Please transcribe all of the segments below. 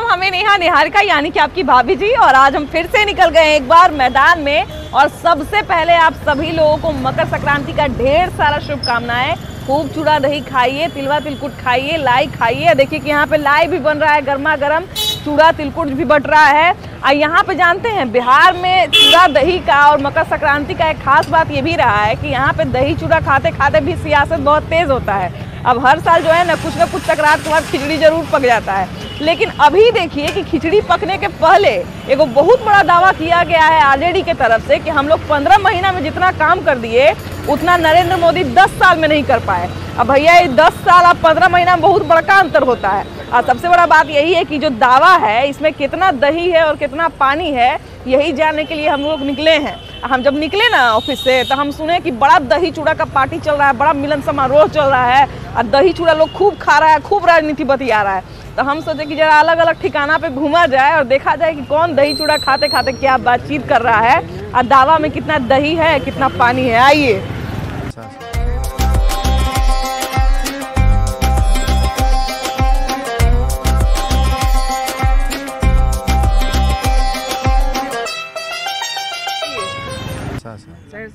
नाम हमें नेहा निहारिका यानी कि आपकी भाभी जी, और आज हम फिर से निकल गए एक बार मैदान में। और सबसे पहले आप सभी लोगों को मकर संक्रांति का ढेर सारा शुभकामनाएं। खूब चूड़ा दही खाइए, तिलवा तिलकुट खाइए, लाई खाइए। देखिए कि यहाँ पे लाई भी बन रहा है, गर्मा गर्म चूड़ा तिलकुट भी बट रहा है। और यहाँ पे जानते हैं बिहार में चूड़ा दही का और मकर संक्रांति का एक खास बात ये भी रहा है कि यहाँ पे दही चूड़ा खाते खाते भी सियासत बहुत तेज होता है। अब हर साल जो है ना कुछ टकरार के बाद खिचड़ी जरूर पक जाता है, लेकिन अभी देखिए कि खिचड़ी पकने के पहले एक बहुत बड़ा दावा किया गया है आरजेडी के तरफ से कि हम लोग 15 महीना में जितना काम कर दिए उतना नरेंद्र मोदी 10 साल में नहीं कर पाए। अब भैया ये 10 साल और 15 महीना में बहुत बड़ा अंतर होता है। और सबसे बड़ा बात यही है कि जो दावा है इसमें कितना दही है और कितना पानी है, यही जानने के लिए हम लोग निकले हैं। हम जब निकले ना ऑफिस से तो हम सुने कि बड़ा दही चूड़ा का पार्टी चल रहा है, बड़ा मिलन समारोह चल रहा है और दही चूड़ा लोग खूब खा रहा है, खूब राजनीति बतिया रहा है। तो हम सोचे कि जरा अलग अलग ठिकाना पे घूमा जाए और देखा जाए कि कौन दही चूड़ा खाते खाते क्या बातचीत कर रहा है और दावा में कितना दही है कितना पानी है। आइए।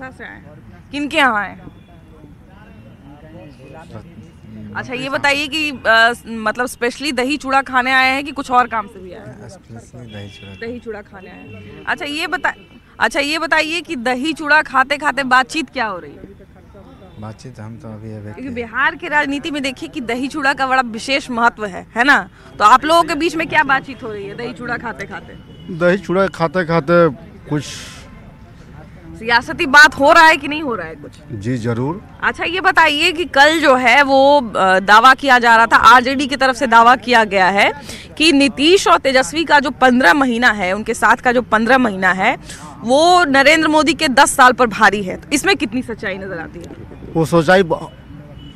से आए किनके यहाँ आए? अच्छा ये बताइए कि मतलब स्पेशली दही चूड़ा खाने आए हैं कि कुछ और काम से भी आए हैं? दही चूड़ा खाने आए हैं। अच्छा ये बताइए कि दही चूड़ा खाते खाते बातचीत क्या हो रही है? बातचीत हम तो अभी बिहार की राजनीति में देखिए कि दही चूड़ा का बड़ा विशेष महत्व है ना? तो आप लोगों के बीच में क्या बातचीत हो रही है दही चूड़ा खाते खाते? दही चूड़ा खाते खाते कुछ सियासती बात हो रहा है कि नहीं हो रहा है कुछ? जी जरूर। अच्छा ये बताइए कि कल जो है वो दावा किया जा रहा था, आरजेडी की तरफ से दावा किया गया है कि नीतीश और तेजस्वी का जो 15 महीना है, उनके साथ का जो 15 महीना है वो नरेंद्र मोदी के 10 साल पर भारी है। तो इसमें कितनी सच्चाई नजर आती है? वो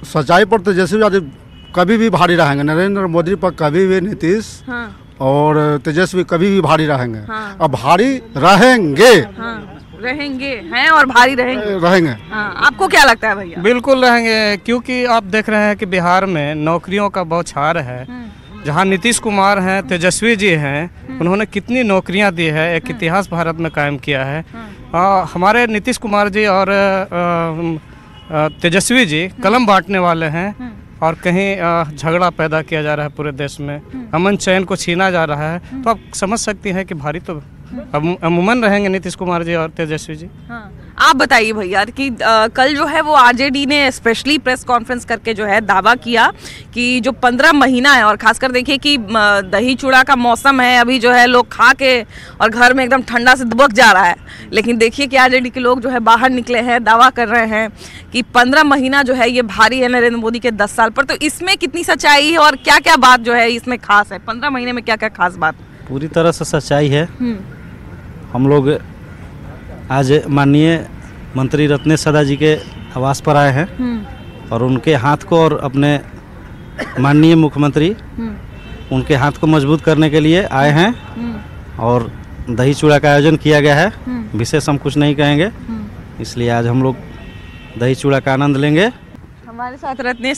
सच्चाई पर तेजस्वी कभी भी भारी रहेंगे, नरेंद्र मोदी पर कभी भी नीतीश और तेजस्वी कभी भी भारी रहेंगे। अब भारी रहेंगे हैं और भारी रहेंगे। हाँ, आपको क्या लगता है भैया? बिल्कुल रहेंगे, क्योंकि आप देख रहे हैं कि बिहार में नौकरियों का बौछार है। जहां नीतीश कुमार हैं, तेजस्वी जी हैं, उन्होंने कितनी नौकरियां दी है, एक इतिहास भारत में कायम किया है। हमारे नीतीश कुमार जी और तेजस्वी जी कलम बांटने वाले हैं और कहीं झगड़ा पैदा किया जा रहा है पूरे देश में, अमन चैन को छीना जा रहा है। तो आप समझ सकती हैं कि भारी तो अमूमन रहेंगे नीतीश कुमार जी और तेजस्वी जी। हाँ। आप बताइए भैया कि कल जो है वो आरजेडी ने स्पेशली प्रेस कॉन्फ्रेंस करके जो है दावा किया कि जो 15 महीना है, और खासकर देखिए कि दही चूड़ा का मौसम है, अभी जो है लोग खा के और घर में एकदम ठंडा से दुबक जा रहा है, लेकिन देखिए कि आरजेडी के लोग जो है बाहर निकले हैं, दावा कर रहे हैं कि 15 महीना जो है ये भारी है नरेंद्र मोदी के 10 साल पर। तो इसमें कितनी सच्चाई है और क्या क्या बात जो है इसमें खास है? 15 महीने में क्या क्या खास बात? पूरी तरह से सच्चाई है। हम लोग आज माननीय मंत्री रत्नेश सदा जी के आवास पर आए हैं और उनके हाथ को और अपने माननीय मुख्यमंत्री उनके हाथ को मजबूत करने के लिए आए हैं और दही चूड़ा का आयोजन किया गया है। विशेष हम कुछ नहीं कहेंगे, इसलिए आज हम लोग दही चूड़ा का आनंद लेंगे। हमारे साथ रत्नेश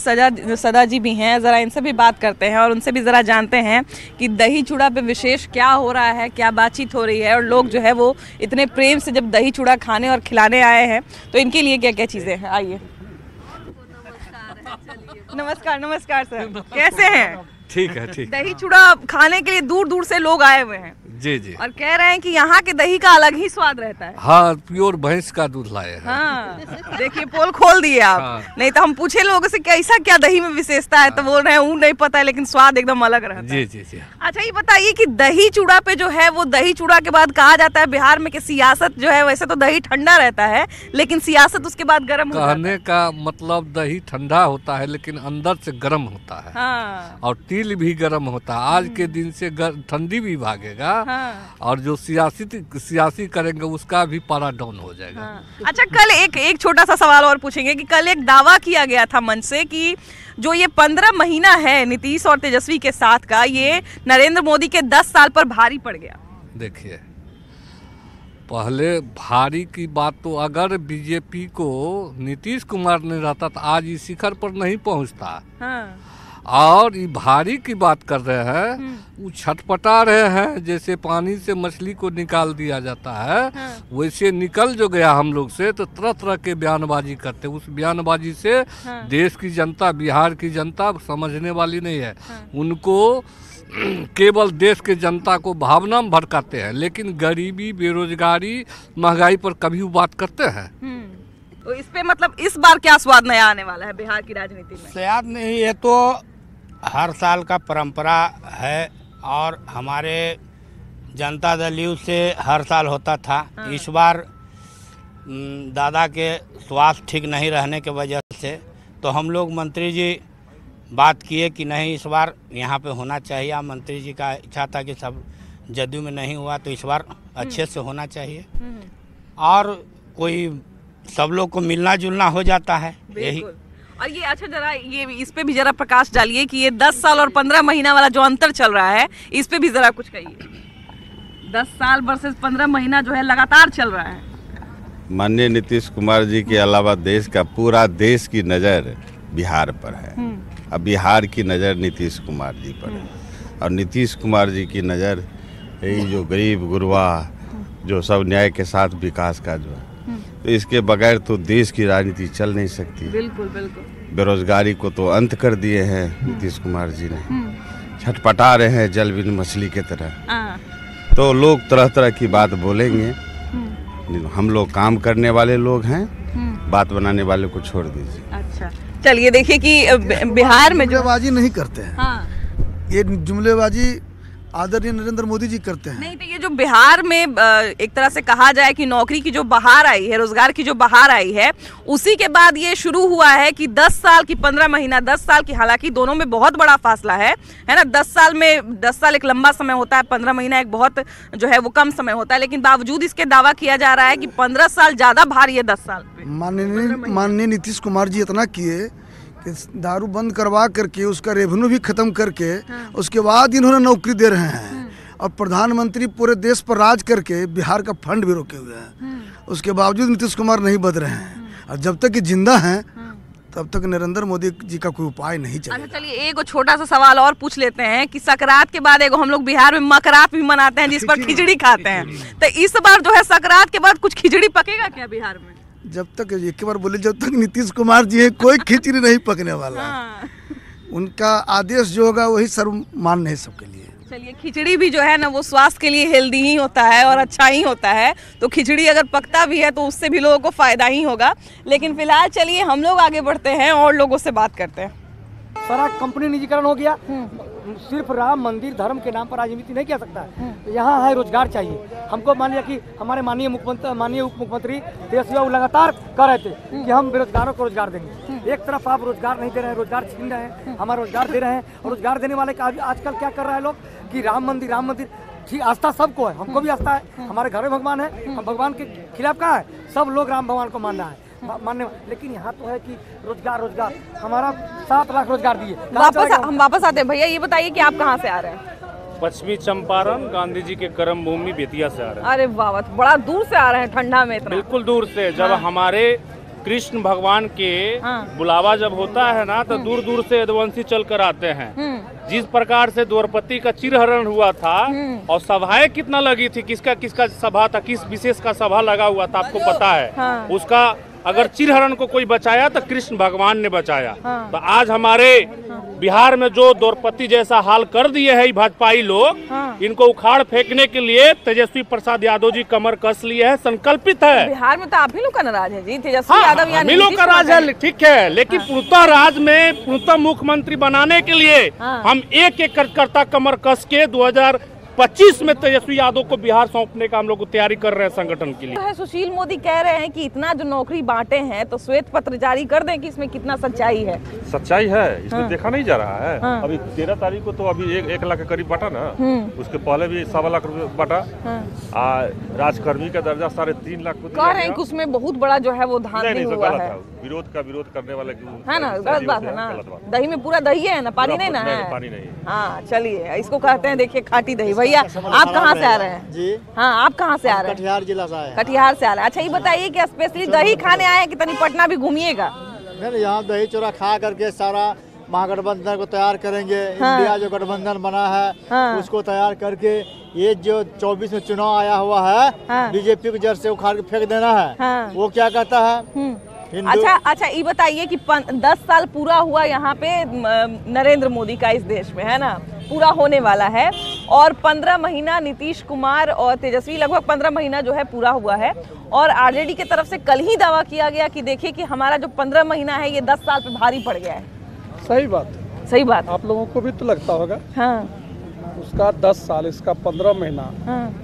सदा जी भी हैं, ज़रा इनसे भी बात करते हैं और उनसे भी ज़रा जानते हैं कि दही चूड़ा पे विशेष क्या हो रहा है, क्या बातचीत हो रही है, और लोग जो है वो इतने प्रेम से जब दही चूड़ा खाने और खिलाने आए हैं तो इनके लिए क्या क्या चीज़ें हैं। आइए। नमस्कार सर, कैसे हैं? ठीक है। दही चूड़ा खाने के लिए दूर दूर से लोग आए हुए हैं। जी। और कह रहे हैं कि यहाँ के दही का अलग ही स्वाद रहता है। हाँ, प्योर भैंस का दूध लाए हैं। हाँ, देखिए पोल खोल दिए आप। हाँ। नहीं तो हम पूछे लोगों से कैसा क्या दही में विशेषता है, तो बोल रहे हैं नहीं पता है, लेकिन स्वाद एकदम अलग रहता है। जी। अच्छा ये बताइए कि दही चूड़ा पे जो है वो दही चूड़ा के बाद कहा जाता है बिहार में कि सियासत जो है, वैसे तो दही ठंडा रहता है लेकिन सियासत उसके बाद गर्म हो जाता है। कहने का मतलब दही ठंडा होता है लेकिन अंदर से गर्म होता है। हाँ। और तिल भी गर्म होता है। आज के दिन से ठंडी भी भागेगा। हाँ। और जो सियासी करेंगे उसका भी पारा डाउन हो जाएगा। हाँ। अच्छा कल एक छोटा सा सवाल और पूछेंगे कि कल एक दावा किया गया था मंच से कि जो ये 15 महीना है नीतीश और तेजस्वी के साथ का, ये नरेंद्र मोदी के 10 साल पर भारी पड़ गया। देखिए, पहले भारी की बात तो अगर बीजेपी को नीतीश कुमार ने रहता तो आज इस शिखर पर नहीं पहुंचता। हाँ। और ये भारी की बात कर रहे हैं, वो छटपटा रहे हैं। जैसे पानी से मछली को निकाल दिया जाता है, वैसे निकल जो गया हम लोग से, तो तरह तरह के बयानबाजी करते। उस बयानबाजी से देश की जनता, बिहार की जनता समझने वाली नहीं है। उनको केवल देश के जनता को भावना में भड़काते हैं, लेकिन गरीबी, बेरोजगारी, महंगाई पर कभी वो बात करते हैं। तो इस पे मतलब इस बार क्या स्वाद नया आने वाला है बिहार की राजनीति में? स्वाद नहीं, ये तो हर साल का परंपरा है और हमारे जनता दल यू से हर साल होता था। इस बार दादा के स्वास्थ्य ठीक नहीं रहने की वजह से तो हम लोग मंत्री जी बात किए कि नहीं, इस बार यहाँ पे होना चाहिए। मंत्री जी का इच्छा था कि सब जदयू में नहीं हुआ तो इस बार अच्छे से होना चाहिए और कोई सब लोग को मिलना जुलना हो जाता है यही। और ये अच्छा, जरा ये इस पे भी जरा प्रकाश डालिए कि ये 10 साल और 15 महीना वाला जो अंतर चल रहा है, इस पे भी जरा कुछ कहिए। 10 साल वर्सेस 15 महीना जो है लगातार चल रहा है। माननीय नीतीश कुमार जी के अलावा देश का पूरा देश की नज़र बिहार पर है। अब बिहार की नज़र नीतीश कुमार जी पर है और नीतीश कुमार जी की नज़र यही जो गरीब गुरबा, जो सब न्याय के साथ विकास का जो है, तो इसके बगैर तो देश की राजनीति चल नहीं सकती। बिल्कुल बिल्कुल। बेरोजगारी को तो अंत कर दिए हैं नीतीश कुमार जी ने, छटपटा रहे हैं जल बिन मछली के तरह। तो लोग तरह तरह की बात बोलेंगे, हम लोग काम करने वाले लोग हैं, बात बनाने वाले को छोड़ दीजिए। अच्छा, चलिए देखिए कि बिहार में जुमलेबाजी नहीं करते हैं। हाँ। ये जुमलेबाजी आदरणीय नरेंद्र मोदी जी करते हैं। नहीं तो ये जो बिहार में एक तरह से कहा जाए कि नौकरी की जो बहार आई है, रोजगार की जो बहार आई है, उसी के बाद ये शुरू हुआ है कि 10 साल की 15 महीना, 10 साल की, हालांकि दोनों में बहुत बड़ा फासला है ना। 10 साल एक लंबा समय होता है, 15 महीना एक बहुत जो है वो कम समय होता है, लेकिन बावजूद इसके दावा किया जा रहा है कि 15 साल ज्यादा भारी है 10 साल पे। माननीय नीतीश कुमार जी इतना किए कि दारू बंद करवा करके उसका रेवेन्यू भी खत्म करके उसके बाद इन्होंने नौकरी दे रहे हैं और प्रधानमंत्री पूरे देश पर राज करके बिहार का फंड भी रोके हुए हैं। उसके बावजूद नीतीश कुमार नहीं बदल रहे हैं और जब तक ये जिंदा हैं तब तक नरेंद्र मोदी जी का कोई उपाय नहीं चलेगा। अच्छा, चलिए एक छोटा सा सवाल और पूछ लेते हैं कि सकरात के बाद एक हम लोग बिहार में मकरात भी मनाते हैं जिस पर खिचड़ी खाते हैं, तो इस बार जो है सकरात के बाद कुछ खिचड़ी पकेगा क्या बिहार में? जब तक एक बार बोले, जब तक नीतीश कुमार जी है कोई खिचड़ी नहीं पकने वाला। हाँ। उनका आदेश जो होगा वही सर्वमान्य है सबके लिए। चलिए, खिचड़ी भी जो है ना वो स्वास्थ्य के लिए हेल्दी ही होता है और अच्छा ही होता है, तो खिचड़ी अगर पकता भी है तो उससे भी लोगों को फायदा ही होगा। लेकिन फिलहाल चलिए हम लोग आगे बढ़ते हैं और लोगों से बात करते हैं। सारा कंपनी निजीकरण हो गया, सिर्फ राम मंदिर धर्म के नाम पर राजनीति नहीं किया सकता है। तो यहाँ है रोजगार चाहिए हमको। मान लिया कि हमारे माननीय उप मुख्यमंत्री तेजस्वी लगातार कह रहे थे कि हम बेरोजगारों को रोजगार देंगे। एक तरफ आप रोजगार नहीं दे रहे हैं, रोजगार छीन रहे हैं, हमारा रोजगार दे रहे हैं। और रोजगार देने वाले का आजकल क्या कर रहे हैं लोग कि राम मंदिर ठीक, आस्था सबको है, हमको भी आस्था है, हमारे घर में भगवान है, हम भगवान के खिलाफ कहाँ है, सब लोग राम भगवान को मान रहा है मानने। लेकिन यहाँ तो है कि रोजगार हमारा 7 लाख रोजगार दिए। हम वापस आते हैं। भैया ये बताइए कि आप कहाँ से आ रहे हैं? पश्चिमी चंपारण, गांधी जी के कर्म भूमि बेतिया से आ रहे हैं। अरे वाह, बड़ा दूर से आ रहे हैं ठंडा में इतना? बिल्कुल दूर से। जब हमारे कृष्ण भगवान के बुलावा जब होता है ना, तो दूर दूर से यदुवंशी चल कर आते हैं। जिस प्रकार से द्रौपदी का चिरहरण हुआ था और सभाएं कितना लगी थी, किसका सभा था, किस विशेष का सभा लगा हुआ था आपको पता है। उसका अगर चिरहरण को कोई बचाया तो कृष्ण भगवान ने बचाया। तो आज हमारे बिहार में जो द्रौपदी जैसा हाल कर दिए है भाजपाई लोग, इनको उखाड़ फेंकने के लिए तेजस्वी प्रसाद यादव जी कमर कस लिए है, संकल्पित है। बिहार में तो आप ही लोग का नाराज है जी, तेजस्वी यादव या हम ही लोग का राज है, ठीक है। लेकिन पूर्णतः राज में पूर्णतः मुख्यमंत्री बनाने के लिए हम एक कार्यकर्ता कमर कस के 2025 में तेजस्वी यादव को बिहार सौंपने का हम लोग तैयारी कर रहे हैं संगठन के लिए। सुशील मोदी कह रहे हैं कि इतना जो नौकरी बांटे हैं तो श्वेत पत्र जारी कर दें कि इसमें कितना सच्चाई है। सच्चाई है इसमें देखा नहीं जा रहा है। अभी 13 तारीख को तो अभी 1 लाख के करीब बांटा ना, उसके पहले भी 1.25 लाख रुपए बांटा। राजकर्मी का दर्जा 3.5 लाख कह रहे हैं कि उसमें बहुत बड़ा जो है वो धांधली हुआ है। विरोध करने वाले है ना, गलत बात है ना। दही में पूरा दही है ना, पानी नहीं ना है। पानी नहीं। हाँ चलिए, इसको कहते हैं देखिए खाटी दही। भैया आप कहाँ से आ रहे हैं जी? हाँ आप कहाँ से आ रहे हैं? कटिहार जिला से आए। कटिहार से आ रहे हैं। अच्छा ये बताइए कि स्पेशली दही खाने आए हैं कि तनी पटना भी घूमिएगा? नहीं, यहाँ दही चूड़ा खा करके सारा महागठबंधन को तैयार करेंगे। इंडिया जो गठबंधन बना है उसको तैयार करके ये जो 24 में चुनाव आया हुआ है बीजेपी को जड़ से उखाड़ के फेंक देना है। वो क्या कहता है? अच्छा ये बताइए कि 10 साल पूरा हुआ यहाँ पे नरेंद्र मोदी का इस देश में, है ना, पूरा होने वाला है, और 15 महीना नीतीश कुमार और तेजस्वी, लगभग 15 महीना जो है पूरा हुआ है। और आरजेडी की तरफ से कल ही दावा किया गया कि देखिए कि हमारा जो 15 महीना है ये 10 साल पे भारी पड़ गया है। सही बात, सही बात। आप लोगों को भी तो लगता होगा। हाँ। उसका 10 साल, इसका 15 महीना,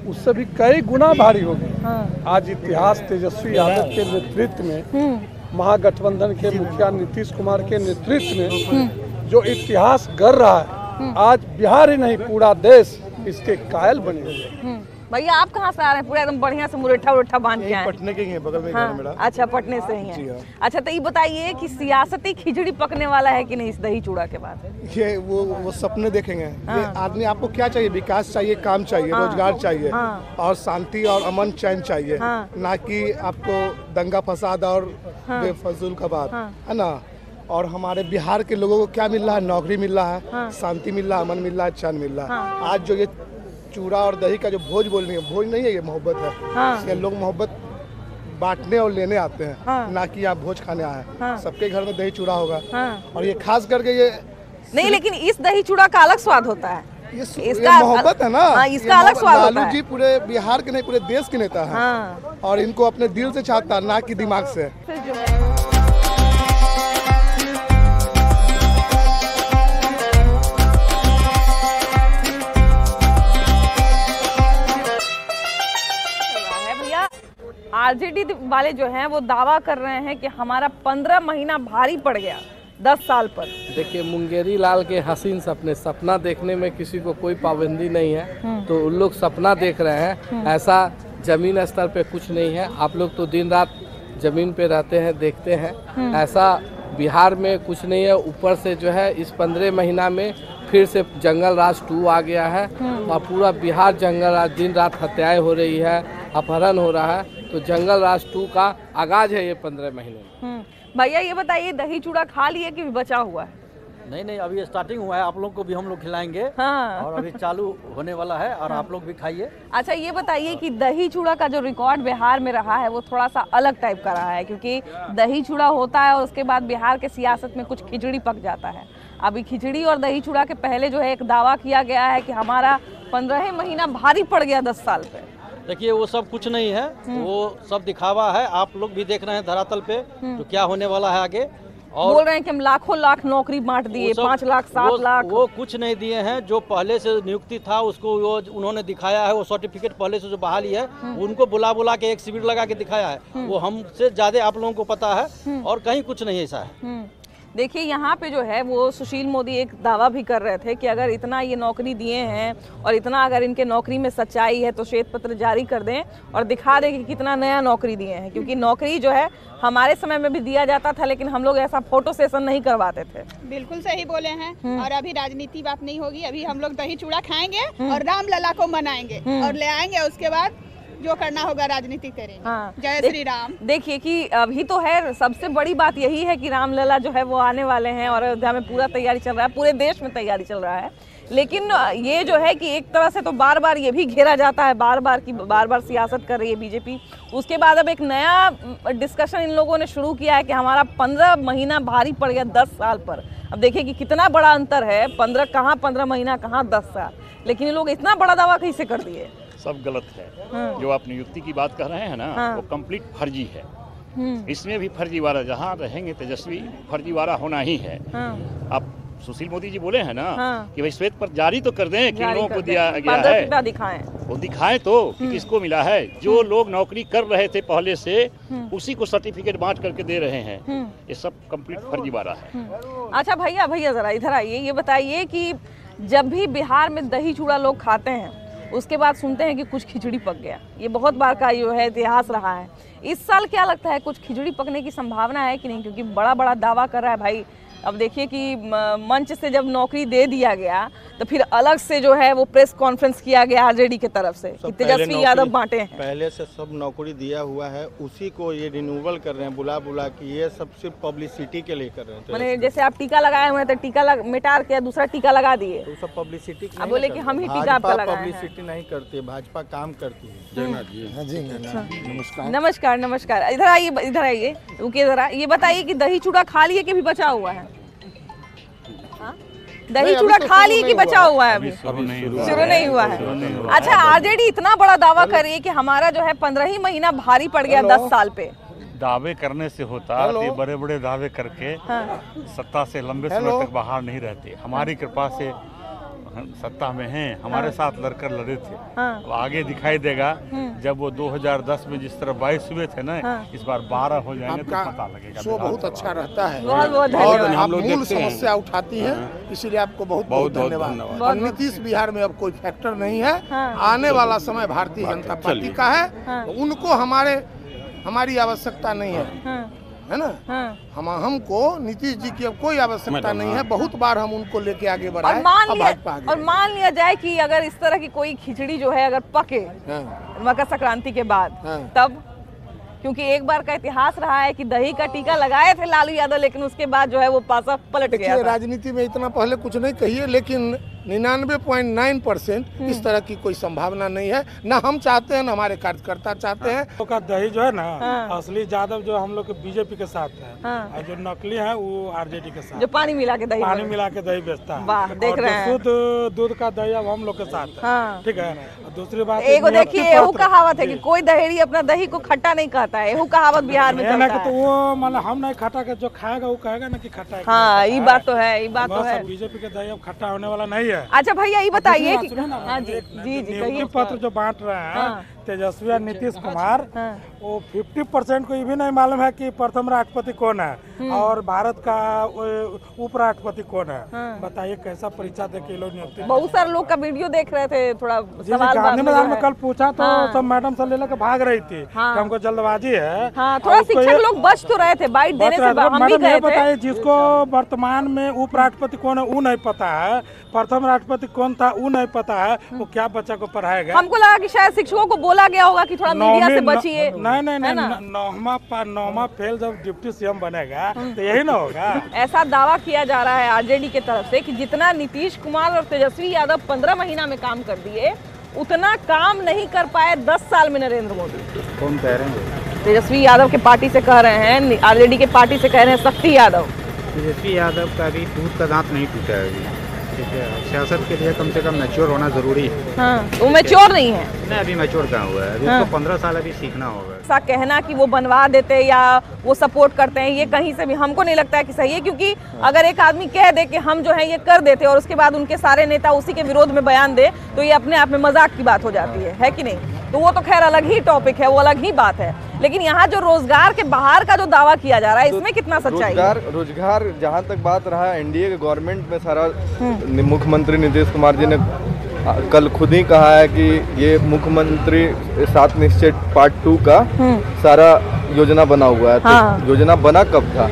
उससे भी कई गुना भारी हो गया। आज इतिहास तेजस्वी यादव के नेतृत्व में, महागठबंधन के मुखिया नीतीश कुमार के नेतृत्व में जो इतिहास गढ़ रहा है, आज बिहार ही नहीं पूरा देश इसके कायल बने हुए। भैया आप कहाँ से आ रहे हैं? पूरा एकदम बढ़िया से मुरेठा बांध के आए। पटने के ही हैं, बगल में घर है मेरा। अच्छा, पटने से ही हैं। अच्छा, तो ये बताइए कि सियासती खिचड़ी पकने वाला है कि नहीं इस दही चूड़ा के बाद? ये वो सपने देखेंगे। ये आदमी, आपको क्या चाहिए? विकास चाहिए, काम चाहिए, रोजगार चाहिए और शांति और अमन चैन चाहिए, ना कि आपको दंगा फसाद और बेफजूल का बात, है ना। और हमारे बिहार के लोगों को क्या मिल रहा है? नौकरी मिल रहा है, शांति मिल रहा है, अमन मिल रहा है, चैन मिल रहा है। आज जो ये चूड़ा और दही का जो भोज बोल रही है, भोज नहीं है, ये मोहब्बत है। लोग मोहब्बत बांटने और लेने आते हैं, ना कि आप भोज खाने आए। सबके घर में दही चूड़ा होगा, और ये खास करके ये नहीं, लेकिन इस दही चूड़ा का अलग स्वाद होता है। इसका मोहब्बत है ना, इसका अलग स्वाद होता है। लालू जी पूरे बिहार के नहीं, पूरे देश के नेता हैं, और इनको अपने दिल से चाहता है, ना कि दिमाग से। आरजेडी वाले जो हैं वो दावा कर रहे हैं कि हमारा 15 महीना भारी पड़ गया 10 साल पर। देखिए, मुंगेरी लाल के हसीन सपने, सपना देखने में किसी को कोई पाबंदी नहीं है, तो उन लोग सपना देख रहे हैं। ऐसा जमीन स्तर पे कुछ नहीं है। आप लोग तो दिन रात जमीन पे रहते हैं, देखते हैं। ऐसा बिहार में कुछ नहीं है। ऊपर से जो है इस 15 महीना में फिर से जंगल राज 2 आ गया है, और पूरा बिहार जंगल राज, दिन रात हत्याएं हो रही है, अपहरण हो रहा है। तो जंगल राज 2 का आगाज है ये 15 महीने में। भैया ये बताइए, दही चूड़ा खा लिए कि बचा हुआ है? नहीं, अभी स्टार्टिंग हुआ है। आप लोग को भी हम लोग खिलाएंगे। और अभी चालू होने वाला है, और आप लोग भी खाइए। अच्छा, ये बताइए कि दही चूड़ा का जो रिकॉर्ड बिहार में रहा है वो थोड़ा सा अलग टाइप का रहा है, क्योंकि दही चूड़ा होता है और उसके बाद बिहार के सियासत में कुछ खिचड़ी पक जाता है। अभी खिचड़ी और दही चूड़ा के पहले जो है एक दावा किया गया है कि हमारा 15 महीना भारी पड़ गया 10 साल पे। देखिए, वो सब कुछ नहीं है, वो सब दिखावा है। आप लोग भी देख रहे हैं धरातल पे तो क्या होने वाला है आगे। और बोल रहे हैं कि हम लाखों लाख नौकरी बांट दिए, 5 लाख 7 लाख। वो कुछ नहीं दिए हैं। जो पहले से नियुक्ति था उसको वो उन्होंने दिखाया है। वो सर्टिफिकेट पहले से जो बहाली है उनको बुला के एक शिविर लगा के दिखाया है। वो हमसे ज्यादा आप लोगों को पता है, और कहीं कुछ नहीं ऐसा है। देखिए, यहाँ पे जो है वो सुशील मोदी एक दावा भी कर रहे थे कि अगर इतना ये नौकरी दिए हैं और इतना अगर इनके नौकरी में सच्चाई है तो श्वेत पत्र जारी कर दें और दिखा दें कि कितना नया नौकरी दिए हैं। क्योंकि नौकरी जो है हमारे समय में भी दिया जाता था, लेकिन हम लोग ऐसा फोटो सेशन नहीं करवाते थे। बिल्कुल सही बोले हैं। और अभी राजनीति बात नहीं होगी, अभी हम लोग दही चूड़ा खाएंगे और रामलला को मनाएंगे और ले आएंगे, उसके बाद जो करना होगा राजनीति करेंगे। जय श्री राम। देखिए कि अभी तो है, सबसे बड़ी बात यही है कि रामलला जो है वो आने वाले हैं और अयोध्या में पूरा तैयारी चल रहा है, पूरे देश में तैयारी चल रहा है। लेकिन ये जो है कि एक तरह से तो बार बार ये भी घेरा जाता है, बार बार सियासत कर रही है बीजेपी। उसके बाद अब एक नया डिस्कशन इन लोगों ने शुरू किया है कि हमारा 15 महीना भारी पड़ गया 10 साल पर। अब देखिए कि कितना बड़ा अंतर है, 15 महीना कहाँ 10 साल। लेकिन ये लोग इतना बड़ा दावा कैसे कर दिए? सब गलत है। जो आप नियुक्ति की बात कर रहे हैं ना, वो कंप्लीट फर्जी है। इसमें भी फर्जीवाड़ा, जहाँ रहेंगे तेजस्वी, फर्जीवाड़ा होना ही है। अब सुशील मोदी जी बोले हैं ना कि भाई श्वेत पत्र जारी तो कर दें, किन लोगों को दिया गया है, दिखाएं। वो दिखाएं तो कि किसको मिला है। जो लोग नौकरी कर रहे थे पहले से, उसी को सर्टिफिकेट बांट करके दे रहे हैं। ये सब कंप्लीट फर्जीवाड़ा है। अच्छा भैया जरा इधर आइए, ये बताइए कि जब भी बिहार में दही चूड़ा लोग खाते हैं उसके बाद सुनते हैं कि कुछ खिचड़ी पक गया। ये बहुत बार का जो है इतिहास रहा है। इस साल क्या लगता है, कुछ खिचड़ी पकने की संभावना है कि नहीं? क्योंकि बड़ा दावा कर रहा है भाई। अब देखिए कि मंच से जब नौकरी दे दिया गया तो फिर अलग से जो है वो प्रेस कॉन्फ्रेंस किया गया आरजेडी की तरफ से कि तेजस्वी यादव बांटे हैं। पहले से सब नौकरी दिया हुआ है, उसी को ये रिन्यूअल कर रहे हैं बुला बुला के। ये सब सिर्फ पब्लिसिटी के लिए कर रहे हैं। मैंने जैसे आप टीका लगाए हुए हैं तो टीका मिटार के दूसरा टीका लगा दिए, तो सब पब्लिसिटी। अब बोले कि हम ही टीका आपका लगाए हैं। पब्लिसिटी नहीं करती, भाजपा काम करती है। नमस्कार नमस्कार, इधर आइए रुकिए जरा। ये बताइए कि दही चूड़ा खा लिए कि भी बचा हुआ है? दही चूड़ा खा लिए कि बचा हुआ है? अभी शुरू नहीं हुआ है। अच्छा, आरजेडी इतना बड़ा दावा कर रही है कि हमारा जो है 15 ही महीना भारी पड़ गया 10 साल पे। दावे करने से होता, ये बड़े बड़े दावे करके सत्ता से लंबे समय तक बाहर नहीं रहते। हमारी कृपा से सत्ता में हैं, हमारे साथ लड़कर लड़े थे। अब आगे दिखाई देगा जब वो 2010 में जिस तरह 22 हुए थे ना, इस बार 12 हो जाएंगे तो पता लगेगा। शो बहुत अच्छा रहता है बहुत और आप मूल समस्या उठाती हैं, इसीलिए आपको बहुत बहुत धन्यवाद। और नीतीश बिहार में अब कोई फैक्टर नहीं है। आने वाला समय भारतीय जनता पार्टी का है, उनको हमारी आवश्यकता नहीं है ना। हमको नीतीश जी की अब कोई आवश्यकता नहीं है। बहुत बार हम उनको लेके आगे बढ़ाए और मान लिया जाए कि अगर इस तरह की कोई खिचड़ी जो है अगर पके मकर संक्रांति के बाद, तब क्योंकि एक बार का इतिहास रहा है कि दही का टीका लगाए थे लालू यादव, लेकिन उसके बाद जो है वो पासा पलट गया। राजनीति में इतना पहले कुछ नहीं कहिए, लेकिन 99.9% इस तरह की कोई संभावना नहीं है। ना हम चाहते हैं, ना हमारे कार्यकर्ता चाहते हैं। का दही जो है ना, असली यादव जो हम लोग के बीजेपी के साथ है, और जो नकली है वो आरजेडी के साथ, जो पानी मिला के दही बेचता है। देख रहे हैं, शुद्ध दूध का दही अब हम लोग के साथ है। ठीक है। दूसरी बात, एगो देखिए, एहू कहावत है कि कोई दहेड़ी अपना दही को खट्टा नहीं कहता है। एहू कहावत बिहार में चलता है। तो वो मतलब हम नहीं खट्टा के, जो खाएगा वो कहेगा ना कि खट्टा है। हाँ, ये बात तो है, ये बात तो है। बीजेपी के दही अब खट्टा होने वाला नहीं है। अच्छा भैया, ये बताइए कि नियुक्ति पत्र जो बांट रहे हैं तेजस्वी और नीतीश कुमार, वो 50% को ये भी नहीं मालूम है कि प्रथम राष्ट्रपति कौन है और भारत का उपराष्ट्रपति कौन है। बताइए कैसा परीक्षा दे के लोग नियुक्ति। बहुत सारे लोग का वीडियो देख रहे थे, थोड़ा सवाल गांधी मैदान में कल पूछा तो सब मैडम से लेकर भाग रही थी। हमको जल्दबाजी है। थोड़ा शिक्षक लोग बच तो रहे थे, बाइट देने से हम भी गए थे। बताइए, जिसको वर्तमान में उपराष्ट्रपति कौन है वो नहीं पता है, प्रथम राष्ट्रपति कौन था वो नहीं पता है, वो क्या बच्चा को पढ़ाएगा। हमको लगा कि शायद शिक्षकों को बोला गया होगा कि थोड़ा मीडिया से बचिए। नहीं, नौमा फेल जब डिप्टी सीएम बनेगा तो यही ना होगा। ऐसा दावा किया जा रहा है आरजेडी की तरफ से कि जितना नीतीश कुमार और तेजस्वी यादव 15 महीना में काम कर दिए, उतना काम नहीं कर पाए 10 साल में नरेंद्र मोदी। कौन कह रहे हैं? तेजस्वी यादव के पार्टी से कह रहे हैं, आरजेडी के पार्टी से कह रहे हैं शक्ति यादव। तेजस्वी यादव का भी दूध का दांत नहीं टूटा है अभी। ठीक है, सियासत के लिए कम से कम मैच्योर होना जरूरी है। हाँ, वो मैच्योर नहीं है। नहीं, अभी मैच्योर कहाँ हुआ है, अभी उसको 15 साल अभी सीखना होगा। ऐसा कहना कि वो बनवा देते या वो सपोर्ट करते हैं, ये कहीं से भी हमको नहीं लगता है कि सही है। क्योंकि अगर एक आदमी कह दे कि हम जो है ये कर देते और उसके बाद उनके सारे नेता उसी के विरोध में बयान दे, तो ये अपने आप में मजाक की बात हो जाती है कि नहीं? तो वो तो खैर अलग ही टॉपिक है, वो अलग ही बात है। लेकिन यहाँ जो रोजगार के बाहर का जो दावा किया जा रहा है, इसमें कितना सच्चाई है? रोजगार जहाँ तक बात रहा, एनडीए के गवर्नमेंट में सारा मुख्यमंत्री नीतीश कुमार जी ने कल खुद ही कहा है कि ये मुख्यमंत्री 7 निश्चय पार्ट 2 का सारा योजना बना हुआ है। तो योजना बना कब था?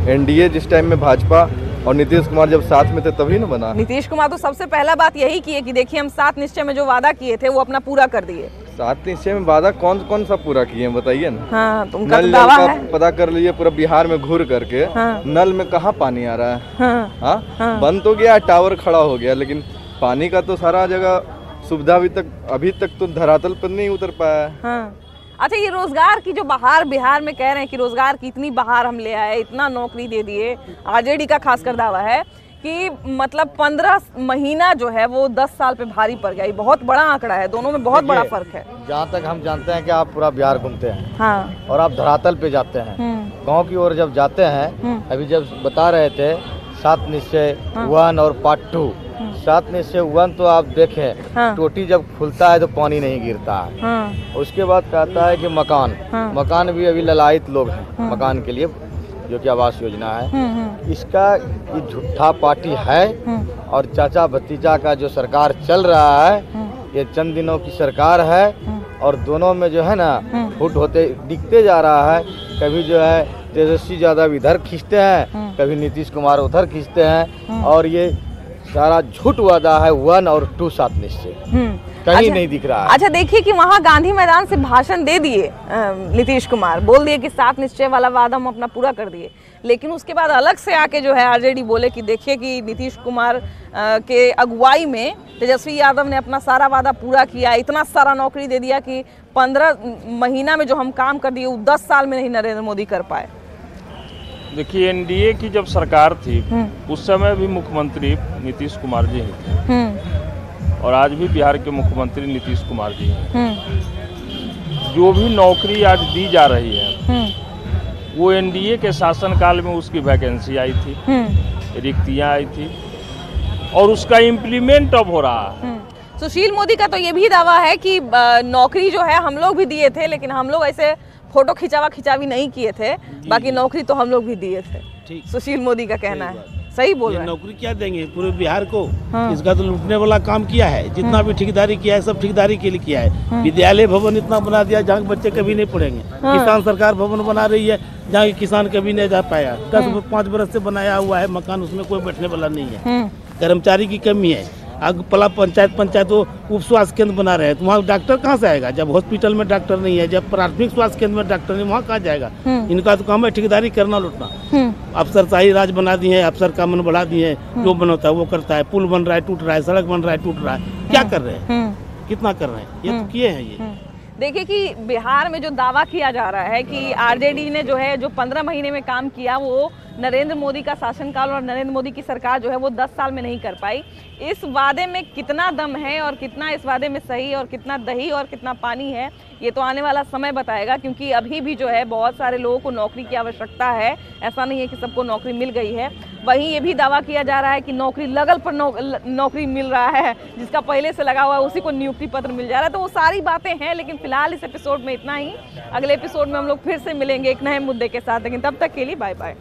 एनडीए जिस टाइम में भाजपा और नीतीश कुमार जब साथ में थे तभी ना बना। नीतीश कुमार तो सबसे पहला बात यही की है कि देखिए हम 7 निश्चय में जो वादा किए थे वो अपना पूरा कर दिए। 7 निश्चय में वादा कौन कौन सा पूरा किए हैं बताइए ना। हाँ, तो उनका तो दावा है। पता कर लीजिए पूरा बिहार में घूर करके। नल में कहाँ पानी आ रहा है? बंद तो गया, टावर खड़ा हो गया, लेकिन पानी का तो सारा जगह सुविधा अभी तक तो धरातल पर नहीं उतर पाया है। अच्छा, ये रोजगार की जो बहार बिहार में कह रहे हैं कि रोजगार की इतनी बहार हम ले आए, इतना नौकरी दे दिए, आरजेडी का खासकर दावा है कि मतलब 15 महीना जो है वो 10 साल पे भारी पड़ गया। ये बहुत बड़ा आंकड़ा है, दोनों में बहुत बड़ा फर्क है। जहाँ तक हम जानते हैं कि आप पूरा बिहार घूमते हैं और आप धरातल पे जाते हैं, गाँव की ओर जब जाते हैं, अभी जब बता रहे थे 7 निश्चय 1 और पार्ट 2, 7 निश्चय 1 तो आप देखें, टोटी जब खुलता है तो पानी नहीं गिरता है। उसके बाद कहता है कि मकान भी अभी ललायित लोग हैं मकान के लिए, जो कि आवास योजना है। इसका ये झूठा पार्टी है और चाचा भतीजा का जो सरकार चल रहा है, ये चंद दिनों की सरकार है और दोनों में जो है ना फुट होते दिखते जा रहा है। कभी जो है तेजस्वी यादव इधर खींचते हैं, कभी नीतीश कुमार उधर खींचते हैं, और ये सारा झूठ वादा है, 1 और 2 साथ निश्चय कहीं नहीं दिख रहा है। अच्छा देखिए कि वहाँ गांधी मैदान से भाषण दे दिए नीतीश कुमार, बोल दिए कि 7 निश्चय वाला वादा हम अपना पूरा कर दिए, लेकिन उसके बाद अलग से आके जो है आरजेडी बोले कि देखिए कि नीतीश कुमार के अगुवाई में तेजस्वी यादव ने अपना सारा वादा पूरा किया, इतना सारा नौकरी दे दिया कि 15 महीना में जो हम काम कर दिए वो 10 साल में नहीं नरेंद्र मोदी कर पाए। देखिए एनडीए की जब सरकार थी उस समय भी मुख्यमंत्री नीतीश कुमार जी ही थे और आज भी बिहार के मुख्यमंत्री नीतीश कुमार जी हैं। जो भी नौकरी आज दी जा रही है वो एनडीए के शासनकाल में उसकी वैकेंसी आई थी, रिक्तियां आई थी और उसका इम्प्लीमेंट अब हो रहा है। सुशील मोदी का तो ये भी दावा है कि नौकरी जो है हम लोग भी दिए थे, लेकिन हम लोग ऐसे फोटो खिंचावी नहीं किए थे, बाकी नौकरी तो हम लोग भी दिए थे। सुशील मोदी का कहना है, सही बोल रहे हैं। नौकरी क्या देंगे पूरे बिहार को? इसका तो लूटने वाला काम किया है, जितना भी ठेकेदारी किया है सब ठेकेदारी के लिए किया है। विद्यालय भवन इतना बना दिया जहाँ बच्चे कभी नहीं पढ़ेंगे। किसान सरकार भवन बना रही है जहाँ किसान कभी नहीं जा पाया। 10-5 बरस से बनाया हुआ है मकान, उसमें कोई बैठने वाला नहीं है। कर्मचारी की कमी है। आगे पला पंचायत वो उप स्वास्थ्य केंद्र बना रहे हैं, तो वहाँ डॉक्टर कहाँ से आएगा? जब हॉस्पिटल में डॉक्टर नहीं है, जब प्राथमिक स्वास्थ्य केंद्र में डॉक्टर नहीं, वहाँ कहाँ जाएगा? इनका तो काम है ठेकेदारी करना, लूटना। अफसरशाही राज बना दिए हैं, अफसर का मन बढ़ा दिए हैं, जो बनता है वो करता है। पुल बन रहा है टूट रहा है, सड़क बन रहा है टूट रहा है, क्या कर रहे हैं? कितना कर रहे हैं? ये तो किए हैं। ये देखिए कि बिहार में जो दावा किया जा रहा है कि आरजेडी ने जो है जो 15 महीने में काम किया वो नरेंद्र मोदी का शासनकाल और नरेंद्र मोदी की सरकार जो है वो 10 साल में नहीं कर पाई। इस वादे में कितना दम है और कितना इस वादे में सही और कितना दही और कितना पानी है, ये तो आने वाला समय बताएगा, क्योंकि अभी भी जो है बहुत सारे लोगों को नौकरी की आवश्यकता है। ऐसा नहीं है कि सबको नौकरी मिल गई है। वहीं ये भी दावा किया जा रहा है कि नौकरी लगल पर नौकरी मिल रहा है, जिसका पहले से लगा हुआ है उसी को नियुक्ति पत्र मिल जा रहा है। तो वो सारी बातें हैं, लेकिन फिलहाल इस एपिसोड में इतना ही। अगले एपिसोड में हम लोग फिर से मिलेंगे एक नए मुद्दे के साथ, लेकिन तब तक के लिए बाय बाय।